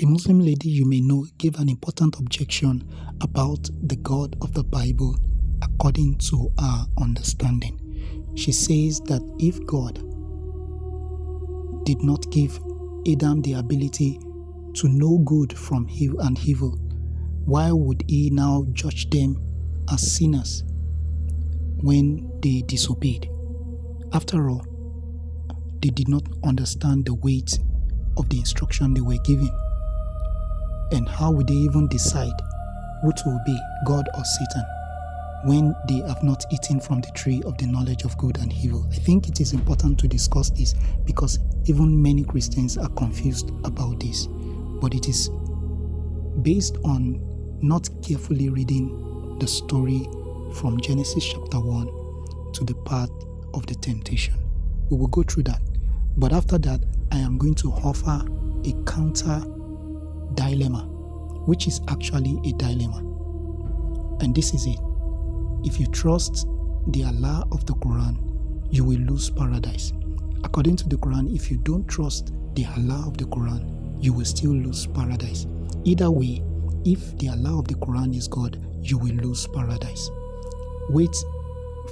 A Muslim lady you may know gave an important objection about the God of the Bible according to her understanding. She says that if God did not give Adam the ability to know good from evil, why would he now judge them as sinners when they disobeyed? After all, they did not understand the weight of the instruction they were given. And how would they even decide who to obey, God or Satan, when they have not eaten from the tree of the knowledge of good and evil? I think it is important to discuss this because even many Christians are confused about this. But it is based on not carefully reading the story from Genesis chapter 1 to the part of the temptation. We will go through that. But after that, I am going to offer a counter dilemma, which is actually a dilemma. And this is it. If you trust the Allah of the Quran, you will lose paradise. According to the Quran, if you don't trust the Allah of the Quran, you will still lose paradise. Either way, if the Allah of the Quran is God, you will lose paradise. Wait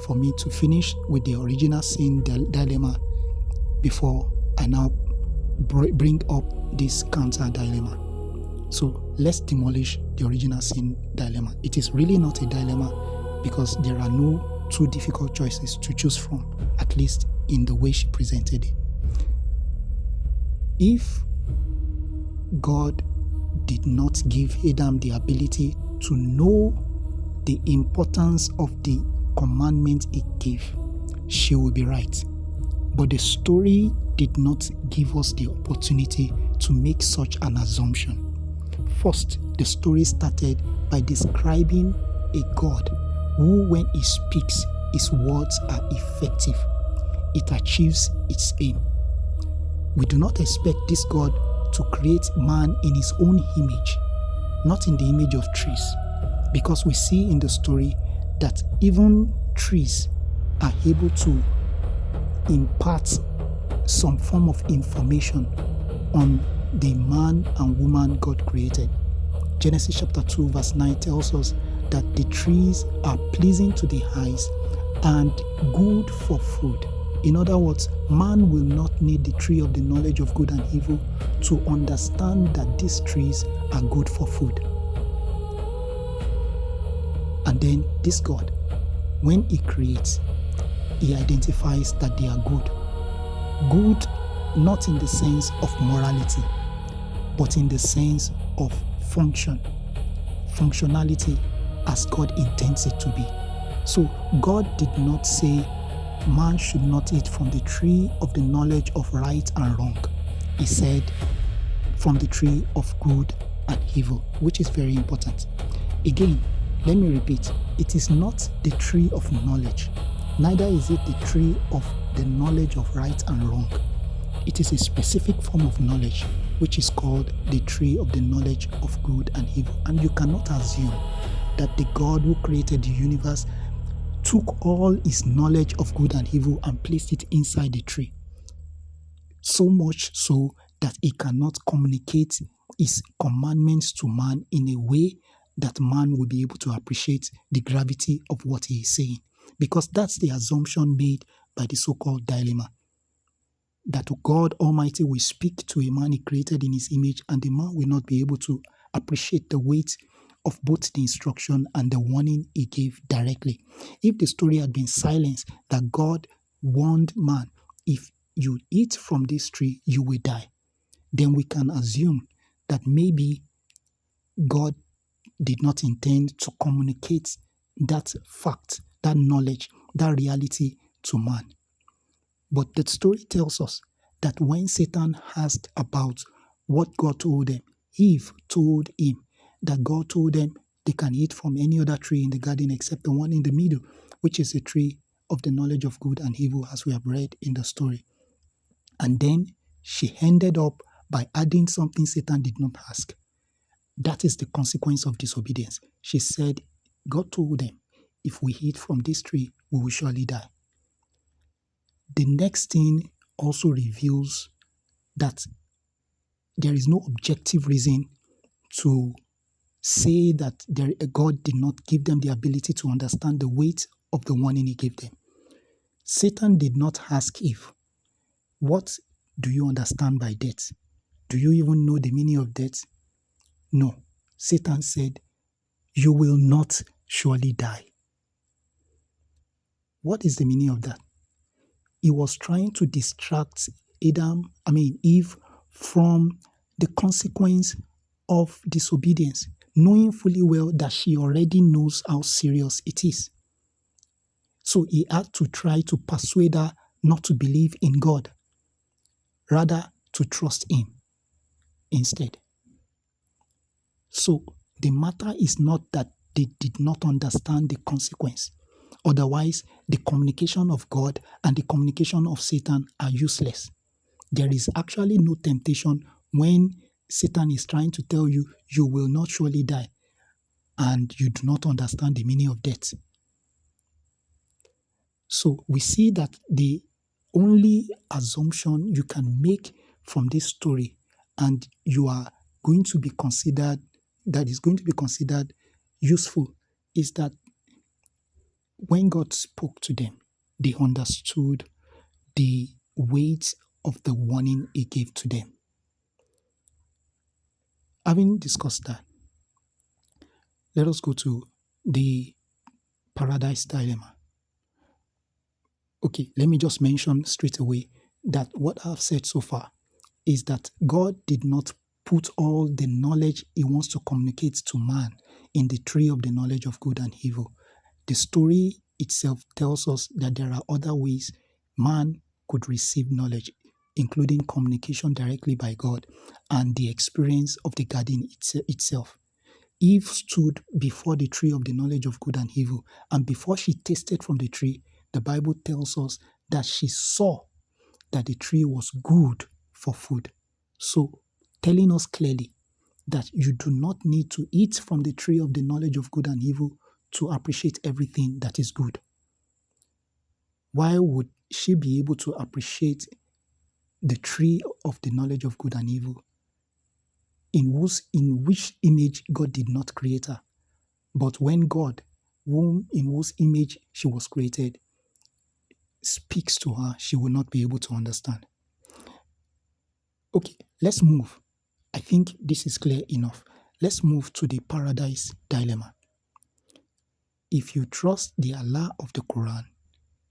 for me to finish with the original sin dilemma before I now bring up this counter dilemma. So let's demolish the original sin dilemma. It is really not a dilemma because there are no two difficult choices to choose from, at least in the way she presented it. If God did not give Adam the ability to know the importance of the commandment he gave, she will be right. But the story did not give us the opportunity to make such an assumption. First, the story started by describing a God who, when he speaks, his words are effective. It achieves its aim. We do not expect this God to create man in his own image, not in the image of trees, because we see in the story that even trees are able to impart some form of information on the man and woman God created. Genesis chapter 2 verse 9 tells us that the trees are pleasing to the eyes and good for food. In other words, man will not need the tree of the knowledge of good and evil to understand that these trees are good for food. And then this God, when he creates, he identifies that they are good. Good not in the sense of morality, but in the sense of functionality as God intends it to be. So God did not say man should not eat from the tree of the knowledge of right and wrong. He said from the tree of good and evil, which is very important. Again, let me repeat, it is not the tree of knowledge, neither is it the tree of the knowledge of right and wrong. It is a specific form of knowledge which is called the tree of the knowledge of good and evil. And you cannot assume that the God who created the universe took all his knowledge of good and evil and placed it inside the tree. So much so that he cannot communicate his commandments to man in a way that man will be able to appreciate the gravity of what he is saying. Because that's the assumption made by the so-called dilemma. That God Almighty will speak to a man he created in his image, and the man will not be able to appreciate the weight of both the instruction and the warning he gave directly. If the story had been silenced, that God warned man, if you eat from this tree, you will die, then we can assume that maybe God did not intend to communicate that fact, that knowledge, that reality to man. But the story tells us that when Satan asked about what God told them, Eve told him that God told them they can eat from any other tree in the garden except the one in the middle, which is the tree of the knowledge of good and evil, as we have read in the story. And then she ended up by adding something Satan did not ask. That is the consequence of disobedience. She said, God told them, if we eat from this tree, we will surely die. The next thing also reveals that there is no objective reason to say that God did not give them the ability to understand the weight of the warning he gave them. Satan did not ask Eve, what do you understand by death? Do you even know the meaning of death? No. Satan said, you will not surely die. What is the meaning of that? He was trying to distract Eve from the consequence of disobedience, knowing fully well that she already knows how serious it is. So he had to try to persuade her not to believe in God, rather to trust him instead. So the matter is not that they did not understand the consequence. Otherwise, the communication of God and the communication of Satan are useless. There is actually no temptation when Satan is trying to tell you, you will not surely die, and you do not understand the meaning of death. So we see that the only assumption you can make from this story, and you are going to be considered, that is going to be considered useful, is that when God spoke to them, they understood the weight of the warning he gave to them. Having discussed that, let us go to the paradise dilemma. Okay, let me just mention straight away that what I've said so far is that God did not put all the knowledge he wants to communicate to man in the tree of the knowledge of good and evil. The story itself tells us that there are other ways man could receive knowledge, including communication directly by God and the experience of the garden itself. Eve stood before the tree of the knowledge of good and evil, and before she tasted from the tree, the Bible tells us that she saw that the tree was good for food. So, telling us clearly that you do not need to eat from the tree of the knowledge of good and evil to appreciate everything that is good. Why would she be able to appreciate the tree of the knowledge of good and evil, in which image God did not create her? But when God, in whose image she was created, speaks to her, she will not be able to understand. Okay, let's move. I think this is clear enough. Let's move to the paradise dilemma. If you trust the Allah of the Quran,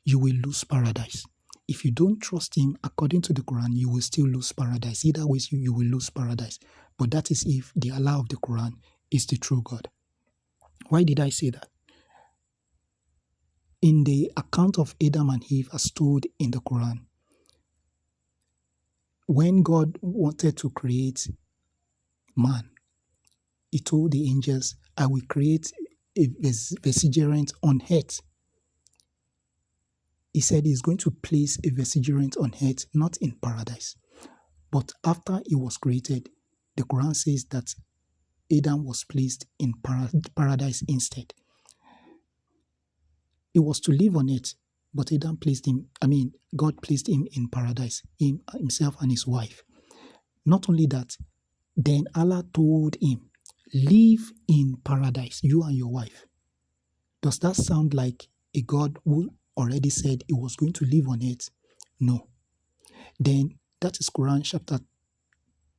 you will lose paradise. If you don't trust him according to the Quran, you will still lose paradise. Either way, you will lose paradise. But that is if the Allah of the Quran is the true God. Why did I say that? In the account of Adam and Eve as told in the Quran, when God wanted to create man, he told the angels, I will create a vicegerent on earth. He said he's going to place a vicegerent on earth, not in paradise. But after he was created, the Quran says that Adam was placed in paradise instead. He was to live on it, but God placed him in paradise, himself and his wife. Not only that, then Allah told him, live in paradise, you and your wife. Does that sound like a God who already said he was going to live on it? No. Then that is Quran chapter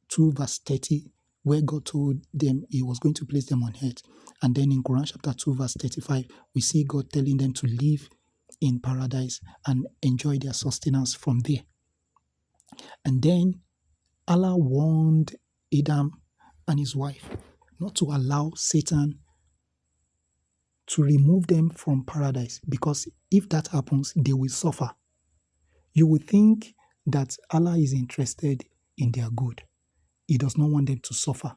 2 verse 30, where God told them he was going to place them on earth. And then in Quran chapter 2 verse 35, we see God telling them to live in paradise and enjoy their sustenance from there. And then Allah warned Adam and his wife not to allow Satan to remove them from paradise, because if that happens, they will suffer. You would think that Allah is interested in their good. He does not want them to suffer.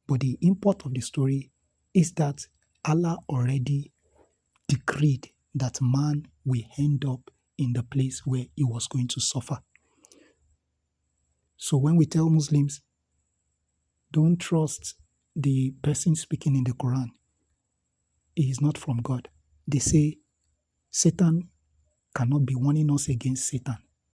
But the import of the story is that Allah already decreed that man will end up in the place where he was going to suffer. So when we tell Muslims, don't trust the person speaking in the Quran, he is not from God. They say Satan cannot be warning us against Satan.